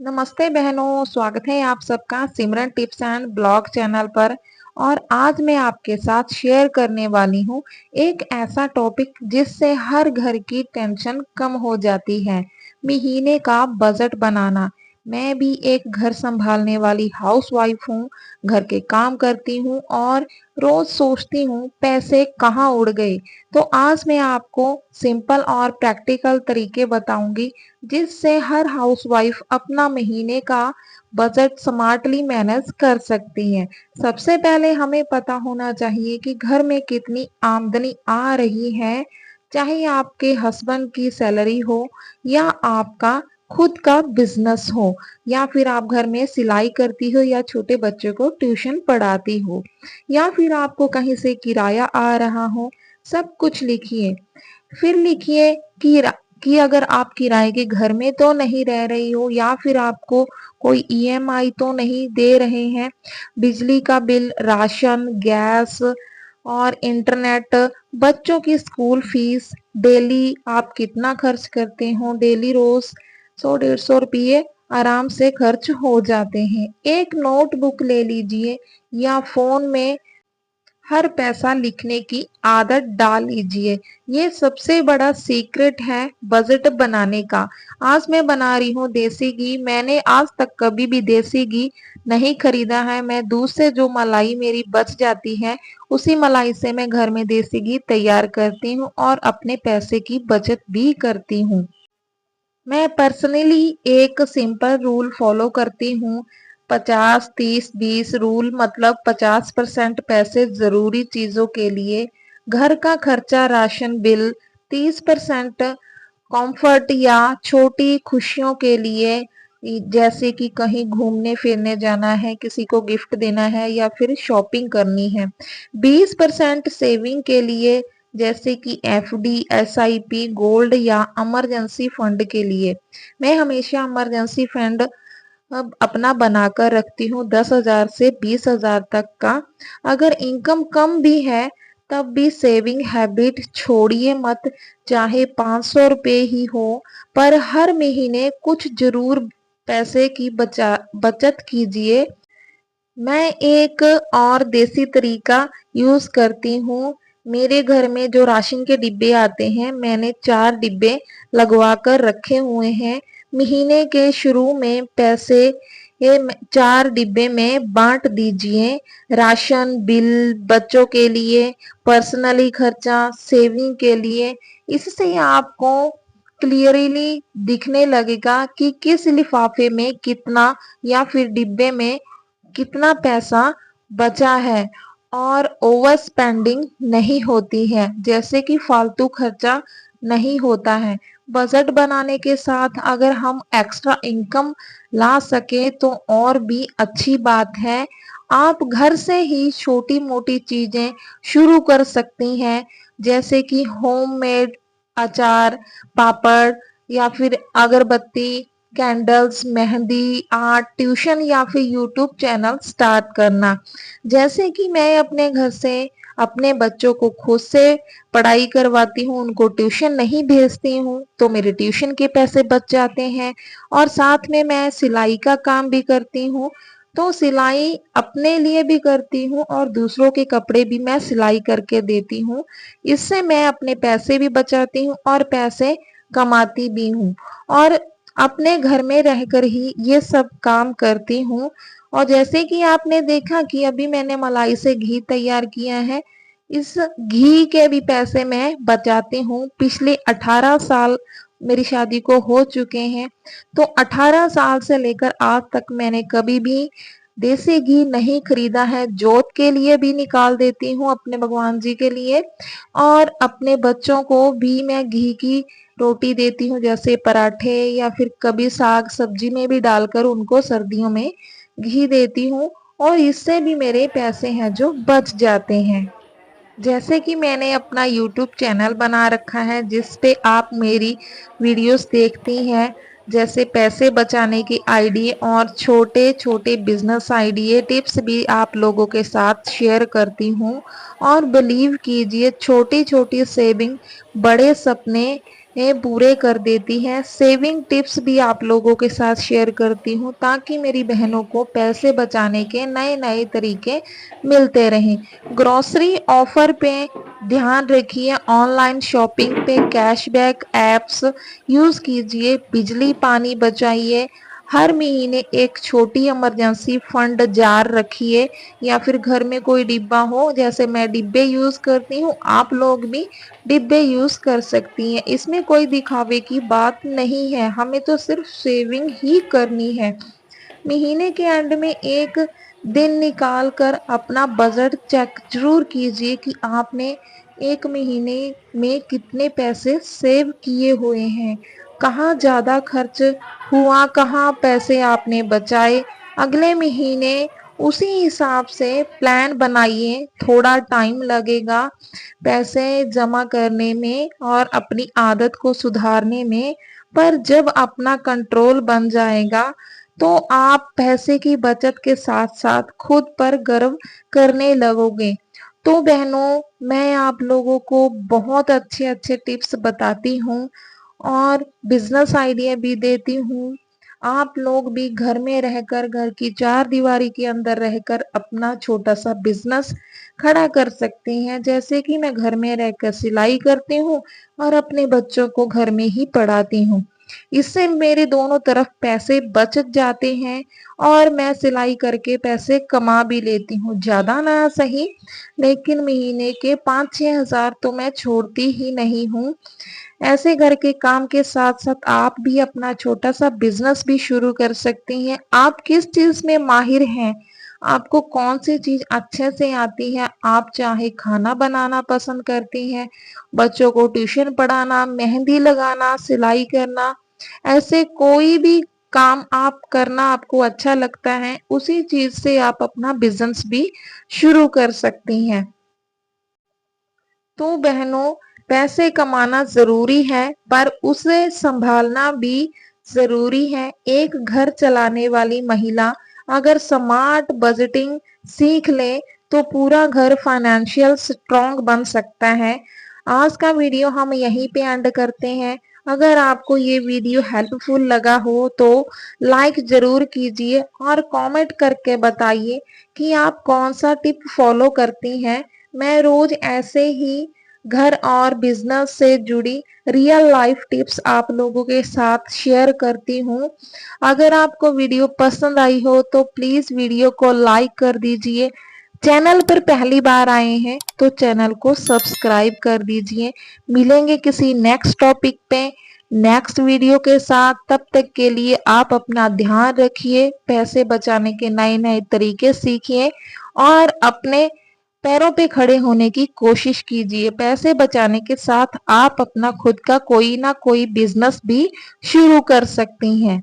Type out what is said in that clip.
नमस्ते बहनों, स्वागत है आप सबका सिमरन टिप्स एंड ब्लॉग चैनल पर। और आज मैं आपके साथ शेयर करने वाली हूँ एक ऐसा टॉपिक जिससे हर घर की टेंशन कम हो जाती है। महीने का बजट बनाना। मैं भी एक घर संभालने वाली हाउसवाइफ हूँ, घर के काम करती हूँ और रोज सोचती हूँ पैसे कहाँ उड़ गए। तो आज मैं आपको सिंपल और प्रैक्टिकल तरीके बताऊंगी जिससे हर हाउसवाइफ अपना महीने का बजट स्मार्टली मैनेज कर सकती है। सबसे पहले हमें पता होना चाहिए कि घर में कितनी आमदनी आ रही है, चाहे आपके हस्बैंड की सैलरी हो या आपका खुद का बिजनेस हो या फिर आप घर में सिलाई करती हो या छोटे बच्चों को ट्यूशन पढ़ाती हो या फिर आपको कहीं से किराया आ रहा हो। सब कुछ लिखिए। फिर लिखिए कि अगर आप किराए के घर में तो नहीं रह रही हो या फिर आपको कोई ईएमआई तो नहीं दे रहे हैं, बिजली का बिल, राशन, गैस और इंटरनेट, बच्चों की स्कूल फीस, डेली आप कितना खर्च करते हो। डेली रोज 100-150 रुपये आराम से खर्च हो जाते हैं। एक नोटबुक ले लीजिए या फोन में हर पैसा लिखने की आदत डाल लीजिए। ये सबसे बड़ा सीक्रेट है बजट बनाने का। आज मैं बना रही हूँ देसी घी। मैंने आज तक कभी भी देसी घी नहीं खरीदा है। मैं दूध से जो मलाई मेरी बच जाती है उसी मलाई से मैं घर में देसी घी तैयार करती हूँ और अपने पैसे की बचत भी करती हूँ। मैं पर्सनली एक सिंपल रूल फॉलो करती हूँ। 50-30-20 रूल, मतलब 50% पैसे जरूरी चीजों के लिए, घर का खर्चा, राशन बिल, 30% कंफर्ट या छोटी खुशियों के लिए, जैसे कि कहीं घूमने फिरने जाना है, किसी को गिफ्ट देना है या फिर शॉपिंग करनी है। 20% सेविंग के लिए, जैसे कि एफडी, एसआईपी, गोल्ड या इमरजेंसी फंड के लिए। मैं हमेशा इमरजेंसी फंड अब अपना बनाकर रखती हूँ 10,000 से 20,000 तक का। अगर इनकम कम भी है तब भी सेविंग हैबिट छोड़िए मत, चाहे 500 रुपये ही हो, पर हर महीने कुछ जरूर पैसे की बचत कीजिए। मैं एक और देसी तरीका यूज करती हूँ। मेरे घर में जो राशन के डिब्बे आते हैं, मैंने 4 डिब्बे लगवा कर रखे हुए हैं। महीने के शुरू में पैसे ये 4 डिब्बे में बांट दीजिए। राशन बिल, बच्चों के लिए, पर्सनली खर्चा, सेविंग के लिए। इससे आपको क्लियरली दिखने लगेगा कि किस लिफाफे में कितना या फिर डिब्बे में कितना पैसा बचा है और ओवर स्पेंडिंग नहीं होती है, जैसे कि फालतू खर्चा नहीं होता है। बजट बनाने के साथ अगर हम एक्स्ट्रा इनकम ला सके तो और भी अच्छी बात है। आप घर से ही छोटी मोटी चीजें शुरू कर सकती हैं, जैसे कि होममेड अचार, पापड़ या फिर अगरबत्ती, कैंडल्स, मेहंदी आर्ट, ट्यूशन या फिर यूट्यूब चैनल स्टार्ट करना। जैसे कि मैं अपने घर से अपने बच्चों को खुद से पढ़ाई करवाती हूँ, उनको ट्यूशन नहीं भेजती हूँ, तो मेरे ट्यूशन के पैसे बच जाते हैं। और साथ में मैं सिलाई का काम भी करती हूँ, तो सिलाई अपने लिए भी करती हूँ और दूसरों के कपड़े भी मैं सिलाई करके देती हूँ। इससे मैं अपने पैसे भी बचाती हूँ और पैसे कमाती भी हूँ और अपने घर में रहकर ही ये सब काम करती हूँ। और जैसे कि आपने देखा कि अभी मैंने मलाई से घी तैयार किया है, इस घी के भी पैसे मैं बचाती हूँ। पिछले 18 साल मेरी शादी को हो चुके हैं, तो 18 साल से लेकर आज तक मैंने कभी भी देसी घी नहीं खरीदा है। जोत के लिए भी निकाल देती हूँ, अपने भगवान जी के लिए, और अपने बच्चों को भी मैं घी की रोटी देती हूँ, जैसे पराठे या फिर कभी साग सब्जी में भी डालकर उनको सर्दियों में घी देती हूँ और इससे भी मेरे पैसे हैं जो बच जाते हैं। जैसे कि मैंने अपना यूट्यूब चैनल बना रखा है जिस पे आप मेरी वीडियोस देखती हैं, जैसे पैसे बचाने की आइडिया और छोटे छोटे बिजनेस आइडिया टिप्स भी आप लोगों के साथ शेयर करती हूँ। और बिलीव कीजिए, छोटी छोटी सेविंग बड़े सपने ये पूरे कर देती है। सेविंग टिप्स भी आप लोगों के साथ शेयर करती हूँ ताकि मेरी बहनों को पैसे बचाने के नए नए तरीके मिलते रहें। ग्रोसरी ऑफर पे ध्यान रखिए, ऑनलाइन शॉपिंग पे कैशबैक एप्स यूज कीजिए, बिजली पानी बचाइए, हर महीने एक छोटी इमरजेंसी फंड जार रखिए, या फिर घर में कोई डिब्बा हो, जैसे मैं डिब्बे यूज करती हूँ, आप लोग भी डिब्बे यूज कर सकती हैं। इसमें कोई दिखावे की बात नहीं है, हमें तो सिर्फ सेविंग ही करनी है। महीने के एंड में एक दिन निकाल कर अपना बजट चेक जरूर कीजिए कि आपने एक महीने में कितने पैसे सेव किए हुए हैं, कहाँ ज्यादा खर्च हुआ, कहाँ पैसे आपने बचाए। अगले महीने उसी हिसाब से प्लान बनाइए। थोड़ा टाइम लगेगा पैसे जमा करने में और अपनी आदत को सुधारने में, पर जब अपना कंट्रोल बन जाएगा तो आप पैसे की बचत के साथ साथ खुद पर गर्व करने लगोगे। तो बहनों, मैं आप लोगों को बहुत अच्छे अच्छे टिप्स बताती हूँ और बिजनेस आइडिया भी देती हूँ। आप लोग भी घर में रहकर, घर की चार दीवारी के अंदर रहकर अपना छोटा सा बिजनेस खड़ा कर सकती हैं। जैसे कि मैं घर में रहकर सिलाई करती हूँ और अपने बच्चों को घर में ही पढ़ाती हूँ। इससे मेरे दोनों तरफ पैसे बच जाते हैं और मैं सिलाई करके पैसे कमा भी लेती हूँ। ज्यादा ना सही, लेकिन महीने के 5-6 हजार तो मैं छोड़ती ही नहीं हूँ। ऐसे घर के काम के साथ साथ आप भी अपना छोटा सा बिजनेस भी शुरू कर सकती हैं। आप किस चीज में माहिर हैं, आपको कौन सी चीज अच्छे से आती है, आप चाहे खाना बनाना पसंद करती हैं, बच्चों को ट्यूशन पढ़ाना, मेहंदी लगाना, सिलाई करना, ऐसे कोई भी काम आप करना आपको अच्छा लगता है, उसी चीज से आप अपना बिजनेस भी शुरू कर सकती हैं। तो बहनों, पैसे कमाना जरूरी है पर उसे संभालना भी जरूरी है। एक घर चलाने वाली महिला अगर स्मार्ट बजटिंग सीख ले तो पूरा घर फाइनेंशियल स्ट्रांग बन सकता है। आज का वीडियो हम यहीं पे एंड करते हैं। अगर आपको ये वीडियो हेल्पफुल लगा हो तो लाइक जरूर कीजिए और कमेंट करके बताइए कि आप कौन सा टिप फॉलो करती हैं। मैं रोज ऐसे ही घर और बिजनेस से जुड़ी रियल लाइफ टिप्स आप लोगों के साथ शेयर करती हूँ। अगर आपको वीडियो पसंद आई हो तो प्लीज वीडियो को लाइक कर दीजिए। चैनल पर पहली बार आए हैं तो चैनल को सब्सक्राइब कर दीजिए। मिलेंगे किसी नेक्स्ट टॉपिक पे नेक्स्ट वीडियो के साथ। तब तक के लिए आप अपना ध्यान रखिए, पैसे बचाने के नए नए तरीके सीखिए और अपने पैरों पे खड़े होने की कोशिश कीजिए। पैसे बचाने के साथ आप अपना खुद का कोई ना कोई बिजनेस भी शुरू कर सकती हैं।